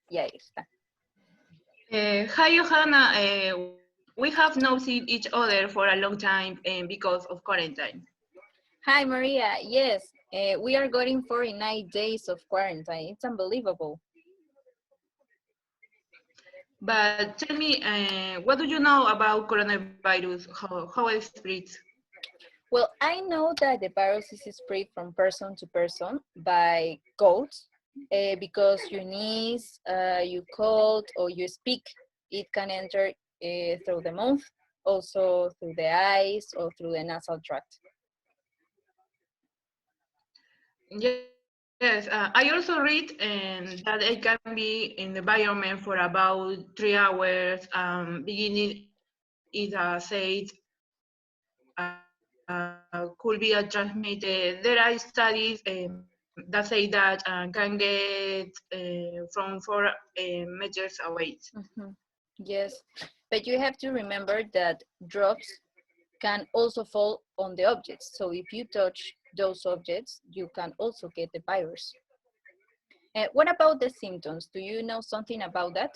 Ya ahí está. Hi, Johanna. We have not seen each other for a long time because of quarantine. Hi, Maria. Yes, we are going 49 days of quarantine. It's unbelievable. But tell me, what do you know about coronavirus? How it spreads? Well, I know that the virus is spread from person to person by coughs, because you sneeze, you cold, or you speak. It can enter through the mouth, also through the eyes, or through the nasal tract. Yes, I also read that it can be in the environment for about 3 hours. Beginning is said could be transmitted. There are studies that say that can get from 4 meters away. Mhm. Yes, but you have to remember that drops can also fall on the objects. So if you touch those objects, you can also get the virus. What about the symptoms? Do you know something about that?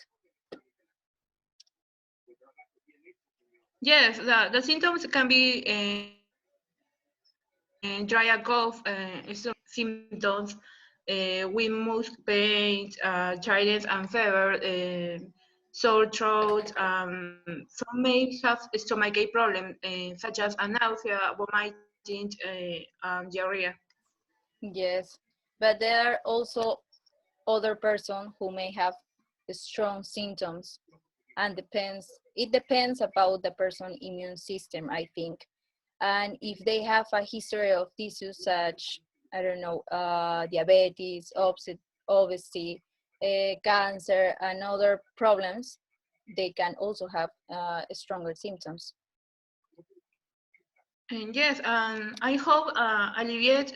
Yes, the symptoms can be dry cough, some symptoms with muscle pain, tiredness and fever, sore throat. Some may have stomachache problem, such as nausea, vomiting, and diarrhea. Yes, but there are also other person who may have strong symptoms, and it depends about the person immune system, I think. And if they have a history of disease such, I don't know, diabetes, obesity, cancer, and other problems, they can also have stronger symptoms. And yes, I hope alleviate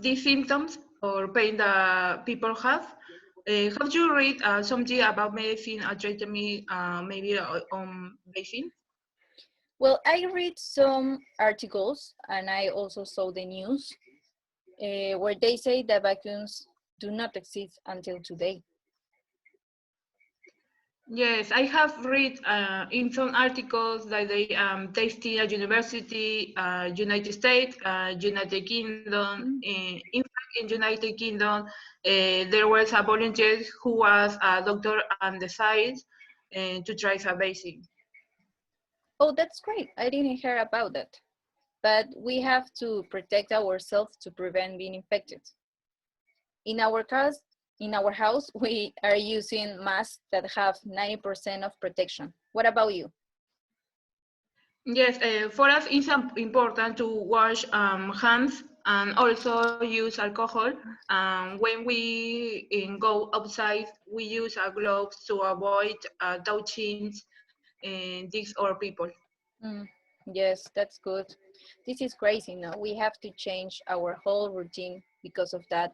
these symptoms or pain that people have. Have you read something about medicine or treatment, maybe on vaccine? Well, I read some articles and I also saw the news where they say that vacuums do not exist until today. Yes, I have read in some articles that they tested at university, United States, United Kingdom. Mm. In fact, in United Kingdom, there was a volunteer who was a doctor and decided to try a vaccine. Oh, that's great. I didn't hear about that. But we have to protect ourselves to prevent being infected. In our case, in our house, we are using masks that have 90% of protection. What about you? Yes, for us it's important to wash hands and also use alcohol. When we go outside, we use gloves to avoid touching these or people. Mm, yes, that's good. This is crazy now. We have to change our whole routine because of that.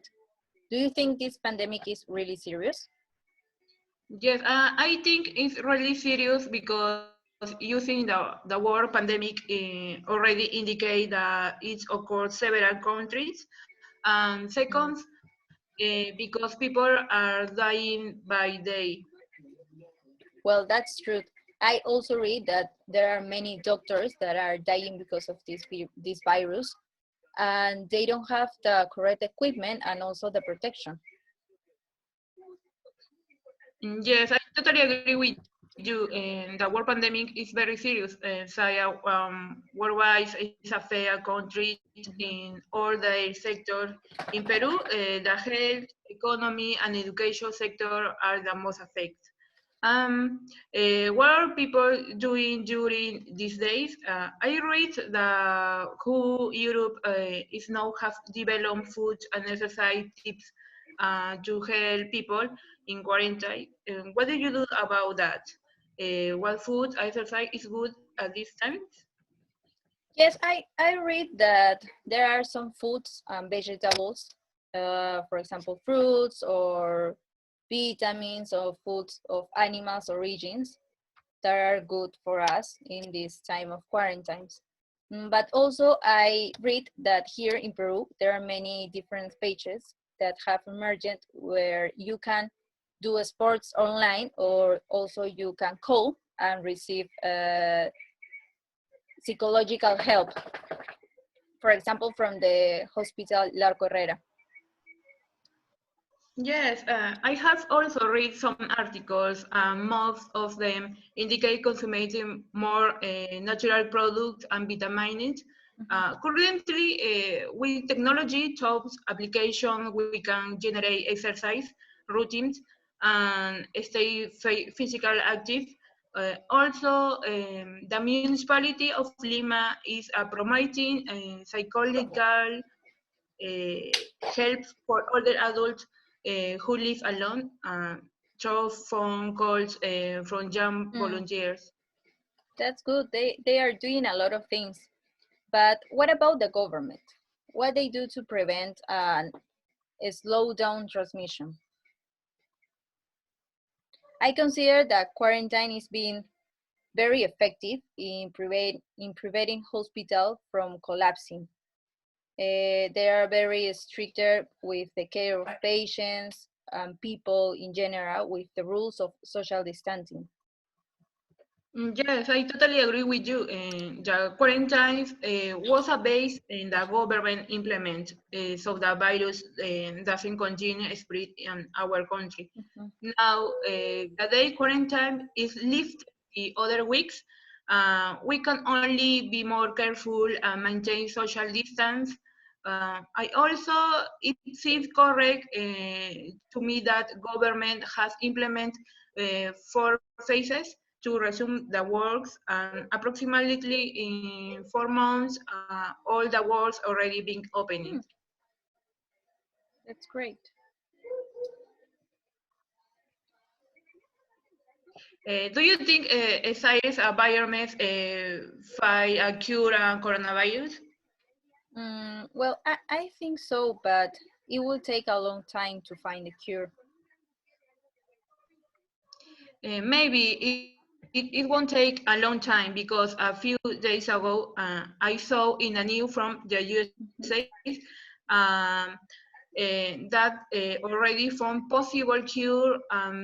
Do you think this pandemic is really serious? Yes, I think it's really serious because using the word pandemic already indicate that it's occurred several countries. And Mm. second, because people are dying by day. Well, that's true. I also read that there are many doctors that are dying because of this virus, and they don't have the correct equipment and also the protection. Yes, I totally agree with you. And the world pandemic is very serious. Saya, worldwide is affect countries in all their sectors. In Peru, the health, economy, and education sector are the most affected. What are people doing during these days? I read that who Europe is now have developed food and exercise tips to help people in quarantine. What do you do about that? What food exercise is good at this time? Yes, I read that there are some foods and vegetables, for example, fruits or vitamins or foods of animals' origins that are good for us in this time of quarantines. But also, I read that here in Peru, there are many different pages that have emerged where you can do sports online, or also you can call and receive psychological help, for example, from the hospital La Correra. Yes, I have also read some articles, and most of them indicate consuming more natural products and vitamins. Currently, with technology tools, application, we can generate exercise routines and stay physical active. Also, the municipality of Lima is promoting psychological help for older adults who live alone through phone calls from young Mm, volunteers. that's good. They are doing a lot of things. But what about the government? What they do to prevent a slow down transmission? I consider that quarantine is being very effective in preventing hospital from collapsing. They are very stricter with the care of patients and people in general with the rules of social distancing. Yes, I totally agree with you. The quarantine was a base in the government implement so the virus doesn't continue spread in our country. Mhm. Now, the day quarantine is lifted the other weeks. We can only be more careful and maintain social distance. I also, it seems correct to me that government has implemented 4 phases to resume the works, and approximately in 4 months, all the works already been opening. Hmm, that's great. Do you think science environments fight a cure coronavirus? Well, I think so, but it will take a long time to find a cure. Maybe it won't take a long time because a few days ago I saw in a news from the USA um, that already found possible cure.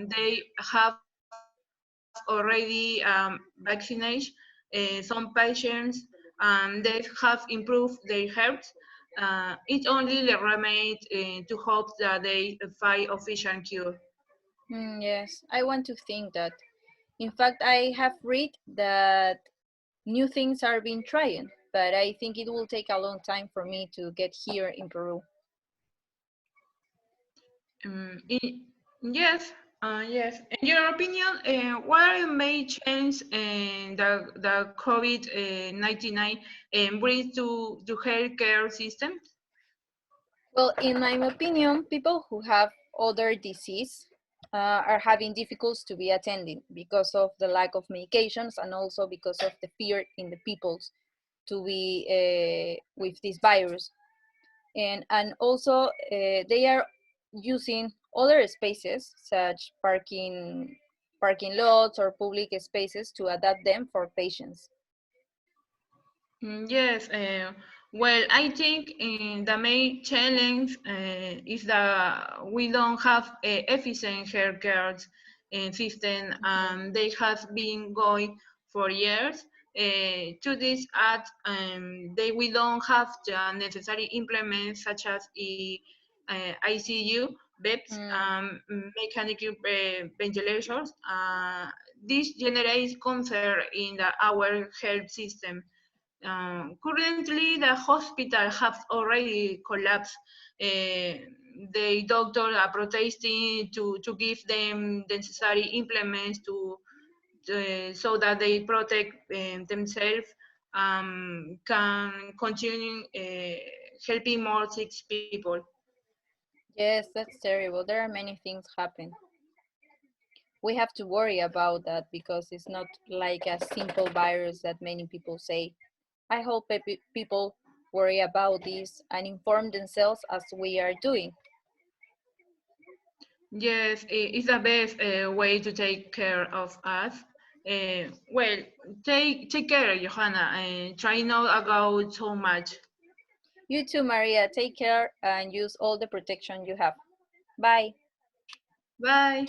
They have already vaccinated some patients and they have improved their health. It only remains to hope that they find official cure. Yes, I want to think that. In fact, I have read that new things are being tried, but I think it will take a long time for me to get here in Peru. Yes, yes. In your opinion, what are the main changes the COVID-19 brings to healthcare systems? Well, in my opinion, people who have other disease are having difficulties to be attending because of the lack of medications and also because of the fear in the peoples to be with this virus. And also they are using other spaces such parking lots or public spaces to adapt them for patients. Yes, well, I think the main challenge is that we don't have efficient healthcare system, and they have been going for years. To this add, they we don't have the necessary implements such as ICU, beds, Mm, mechanical ventilators. This generates concern in our health system. Currently, the hospital have already collapsed. The doctors are protesting to give them the necessary implements so that they protect themselves, can continue helping more sick people. yes, that's terrible. There are many things happen. We have to worry about that because it's not like a simple virus that many people say. I hope people worry about this and inform themselves as we are doing. Yes, it's the best way to take care of us. Well, take care, Johanna, and try not to go so much. You too, Maria. Take care and use all the protection you have. Bye. Bye.